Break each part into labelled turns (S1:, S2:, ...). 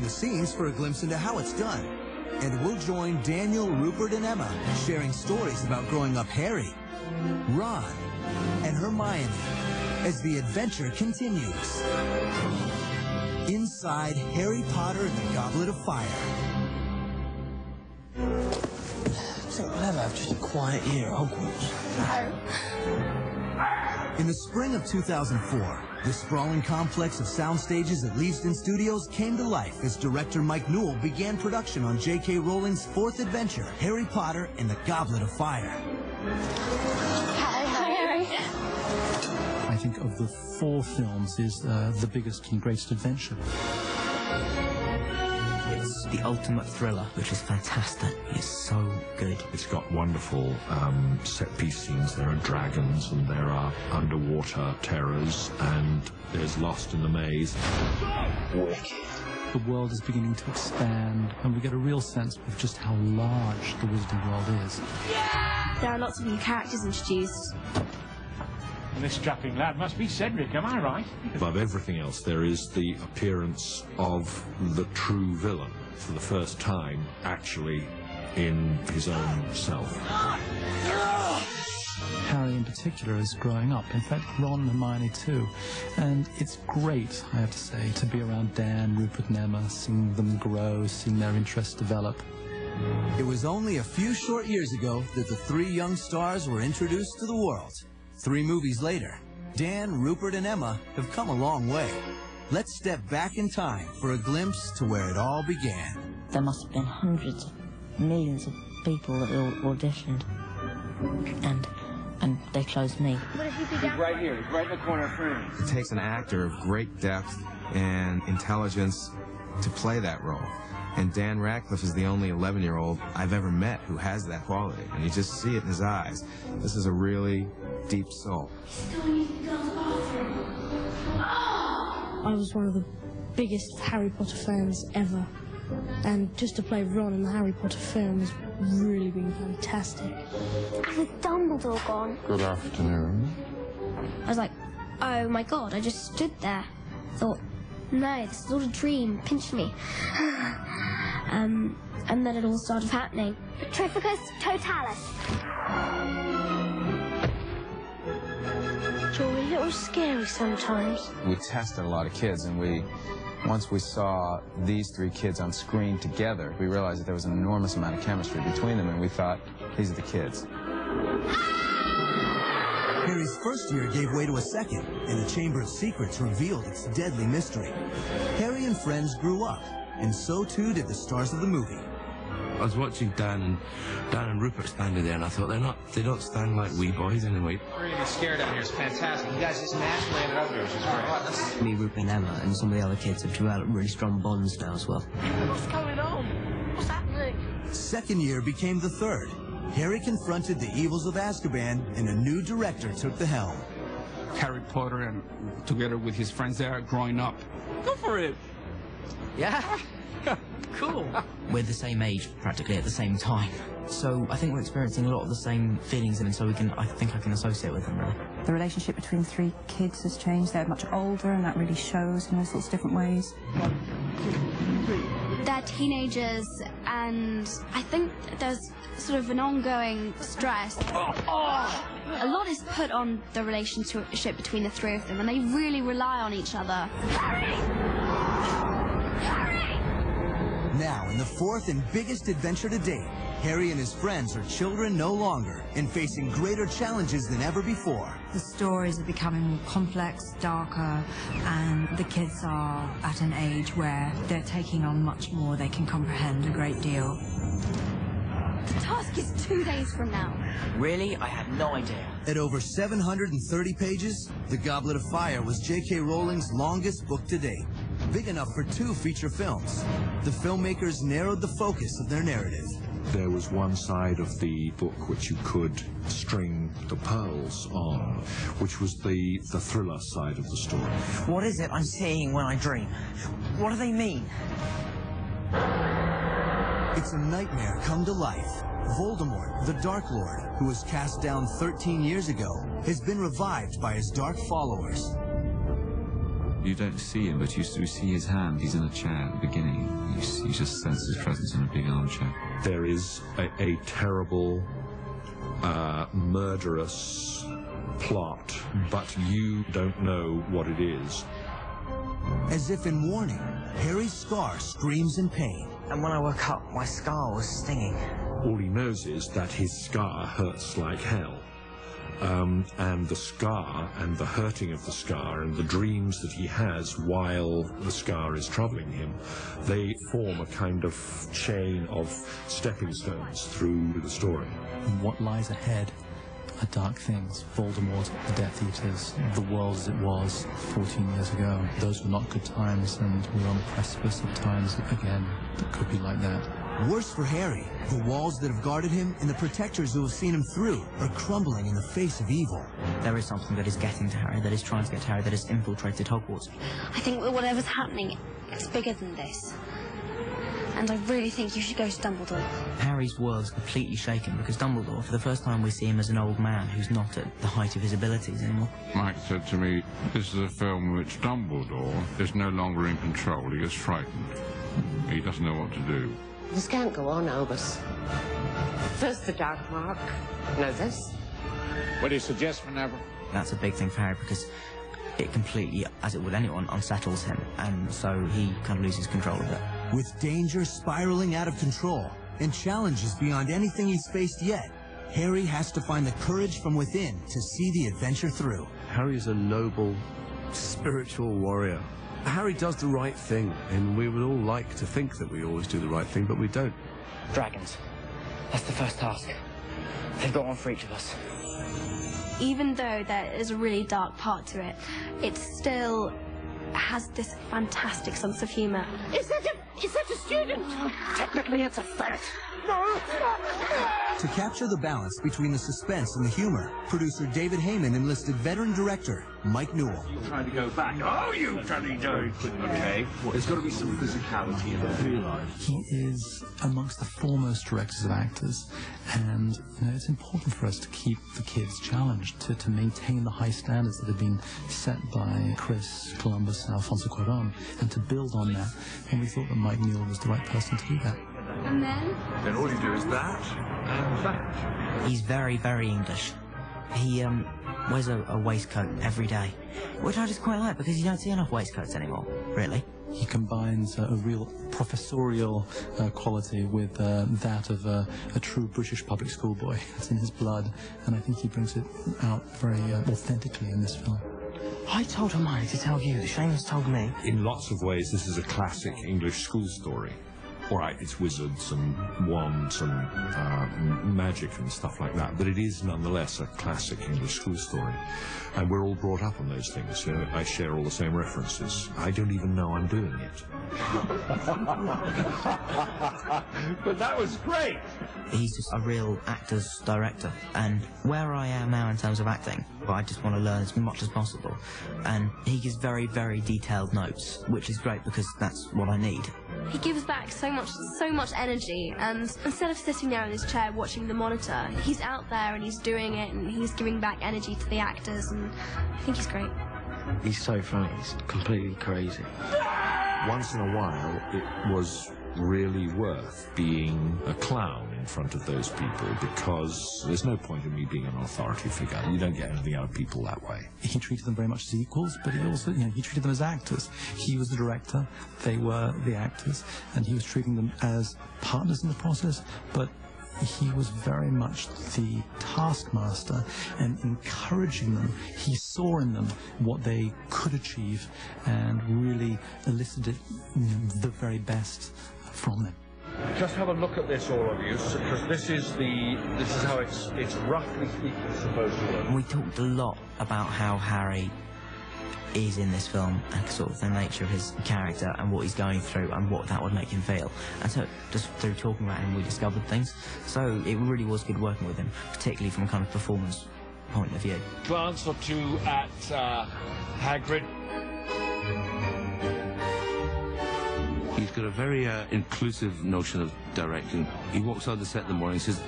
S1: the scenes for a glimpse into how it's done. And we'll join Daniel, Rupert, and Emma sharing stories about growing up Harry, Ron, and Hermione as the adventure continues. Inside Harry Potter and the Goblet of Fire.
S2: I think we'll ever have just a quiet year at Hogwarts.
S1: In the spring of 2004, the sprawling complex of sound stages at Leavesden Studios came to life as director Mike Newell began production on J.K. Rowling's fourth adventure, Harry Potter and the Goblet of Fire.
S3: Hi, Harry.
S4: I think of the 4 films is the biggest and greatest adventure.
S5: It's the ultimate thriller, which is fantastic. It's so good.
S6: It's got wonderful set-piece scenes. There are dragons, and there are underwater terrors, and there's Lost in the Maze.
S2: Wicked.
S4: The world is beginning to expand, and we get a real sense of just how large the Wizarding World is.
S3: There are lots of new characters introduced.
S7: And this strapping lad must be Cedric, am I right?
S6: Above everything else, there is the appearance of the true villain for the first time, actually, in his own self.
S4: Harry in particular is growing up. In fact, Ron and Hermione too. And it's great, I have to say, to be around Dan, Rupert and Emma, seeing them grow, seeing their interests develop.
S1: It was only a few short years ago that the 3 young stars were introduced to the world. 3 movies later, Dan, Rupert, and Emma have come a long way. Let's step back in time for a glimpse to where it all began.
S8: There must have been hundreds of millions of people that all auditioned. And they chose me.
S7: He's right here. He's right in the corner of frame.
S9: It takes an actor of great depth and intelligence to play that role. And Dan Radcliffe is the only 11-year-old I've ever met who has that quality. And you just see it in his eyes. This is a really deep soul.
S10: I was one of the biggest Harry Potter fans ever. And just to play Ron in the Harry Potter film has really been fantastic.
S3: And with Dumbledore gone.
S9: Good afternoon.
S3: I was like, oh my god, I just stood there. Thought, no, this is all a dream, pinch me. And then it all started happening. Petrificus Totalis.
S10: It's all a little scary sometimes.
S9: We tested a lot of kids, and once we saw these 3 kids on screen together, we realized that there was an enormous amount of chemistry between them, and we thought, these are the kids.
S1: Harry's first year gave way to a second, and the Chamber of Secrets revealed its deadly mystery. Harry and friends grew up, and so too did the stars of the movie.
S11: I was watching Dan and Rupert standing there, and I thought they don't stand like wee boys anyway.
S7: Really scared down here. It's fantastic. You guys just naturally landed outdoors. It's great.
S5: Me, Rupert and Emma and some of the other kids have developed really strong bonds now as well.
S10: What's going on? What's happening?
S1: Second year became the third. Harry confronted the evils of Azkaban, and a new director took the helm.
S12: Harry Potter, and together with his friends there, growing up. Go for it!
S5: Yeah? Cool. We're the same age, practically at the same time. So I think we're experiencing a lot of the same feelings, and so I think I can associate with them, really.
S8: The relationship between 3 kids has changed. They're much older, and that really shows in all sorts of different ways.
S3: They're teenagers, and I think there's sort of an ongoing stress. A lot is put on the relationship between the 3 of them, and they really rely on each other.
S1: Now, in the 4th and biggest adventure to date, Harry and his friends are children no longer and facing greater challenges than ever before.
S8: The stories are becoming more complex, darker, and the kids are at an age where they're taking on much more. They can comprehend a great deal.
S3: The task is 2 days from now.
S5: Really? I had no idea.
S1: At over 730 pages, The Goblet of Fire was J.K. Rowling's longest book to date, big enough for 2 feature films. The filmmakers narrowed the focus of their narrative.
S6: There was one side of the book which you could string the pearls on, which was the thriller side of the story.
S5: What is it I'm seeing when I dream? What do they mean?
S1: It's a nightmare come to life. Voldemort, the Dark Lord, who was cast down 13 years ago, has been revived by his dark followers.
S13: You don't see him, but you see his hand. He's in a chair at the beginning. You just sense his presence in a big armchair.
S6: There is a terrible, murderous plot, but you don't know what it is.
S1: As if in warning, Harry's scar screams in pain.
S5: And when I woke up, my scar was stinging.
S6: All he knows is that his scar hurts like hell. And the scar and the hurting of the scar and the dreams that he has while the scar is troubling him, they form a kind of chain of stepping stones through the story.
S4: And what lies ahead are dark things. Voldemort, the Death Eaters, the world as it was 14 years ago. Those were not good times, and we're on the precipice of times again that could be like that.
S1: Worse for Harry, the walls that have guarded him and the protectors who have seen him through are crumbling in the face of evil.
S5: There is something that is getting to Harry, that is trying to get to Harry, that has infiltrated Hogwarts.
S3: I think that whatever's happening, it's bigger than this. And I really think you should go to Dumbledore.
S5: Harry's world is completely shaken because Dumbledore, for the first time, we see him as an old man who's not at the height of his abilities anymore.
S12: Mike said to me, this is a film in which Dumbledore is no longer in control. He is frightened. He doesn't know what to do.
S14: This can't go on, Albus. First the Dark Mark, now this.
S12: What do you suggest, Minerva?
S5: That's a big thing for Harry because it completely, as it would anyone, unsettles him, and so he kind of loses control of it.
S1: With danger spiraling out of control and challenges beyond anything he's faced yet, Harry has to find the courage from within to see the adventure through.
S11: Harry is a noble, spiritual warrior. Harry does the right thing, and we would all like to think that we always do the right thing, but we don't.
S5: Dragons. That's the first task. They've got one for each of us.
S3: Even though there is a really dark part to it, it still has this fantastic sense of humour.
S14: Is that a student? Technically, it's a fact. No!
S1: To capture the balance between the suspense and the humor, producer David Heyman enlisted veteran director Mike Newell.
S15: You're trying to go back. Oh, you bloody do! Okay, well, there's got to be some physicality in it, realise.
S4: He is amongst the foremost directors of actors, and it's important for us to keep the kids challenged, to maintain the high standards that have been set by Chris Columbus and Alfonso Cuarón, and to build on that. And we thought that Mike Newell was the right person to do that.
S3: And then?
S15: Then all you do is that and that.
S5: He's very, very English. He wears a waistcoat every day, which I just quite like because you don't see enough waistcoats anymore, really.
S4: He combines a real professorial quality with that of a true British public school boy. It's in his blood, and I think he brings it out very authentically in this film.
S5: I told Hermione to tell you. Seamus told me.
S6: In lots of ways, this is a classic English school story. All right, it's wizards and wands and magic and stuff like that, but it is nonetheless a classic English school story. And we're all brought up on those things. You know, I share all the same references. I don't even know I'm doing it.
S15: But that was great!
S5: He's just a real actor's director, and where I am now in terms of acting, I just want to learn as much as possible. And he gives very, very detailed notes, which is great because that's what I need.
S3: He gives back so much energy, and instead of sitting there in his chair watching the monitor, he's out there and he's doing it, and he's giving back energy to the actors, and I think he's great.
S2: He's so funny, he's completely crazy.
S6: Once in a while, it was really worth being a clown in front of those people, because there's no point in me being an authority figure. You don't get anything out of people that way.
S4: He treated them very much as equals, but he also, he treated them as actors. He was the director, they were the actors, and he was treating them as partners in the process, but he was very much the taskmaster and encouraging them. He saw in them what they could achieve and really elicited the very best from them.
S15: Just have a look at this, all of you, because this is how it's roughly speaking supposed to work.
S5: We talked a lot about how Harry is in this film and sort of the nature of his character and what he's going through and what that would make him feel. And so just through talking about him, we discovered things. So it really was good working with him, particularly from a kind of performance point of view.
S15: Glance or two at Hagrid.
S11: He's got a very inclusive notion of directing. He walks out the set in the morning and says,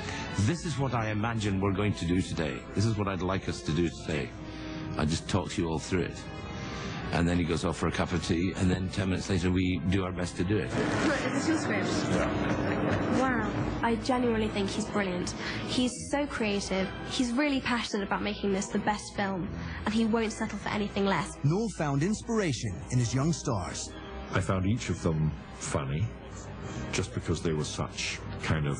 S11: "This is what I imagine we're going to do today. This is what I'd like us to do today." I just talk you all through it. and then he goes off for a cup of tea, and then 10 minutes later we do our best to do it.
S3: Look, is this your script? Wow. I genuinely think he's brilliant. He's so creative. He's really passionate about making this the best film, and he won't settle for anything less.
S1: Noel found inspiration in his young stars.
S6: I found each of them funny, just because they were such kind of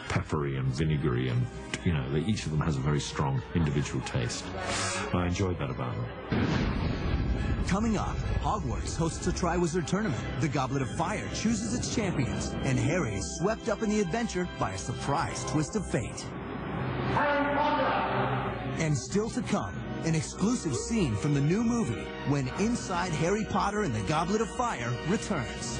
S6: peppery and vinegary, and you know, each of them has a very strong individual taste. I enjoyed that about them.
S1: Coming up, Hogwarts hosts a Triwizard Tournament. The Goblet of Fire chooses its champions, and Harry is swept up in the adventure by a surprise twist of fate. And still to come, an exclusive scene from the new movie when Inside Harry Potter and the Goblet of Fire returns.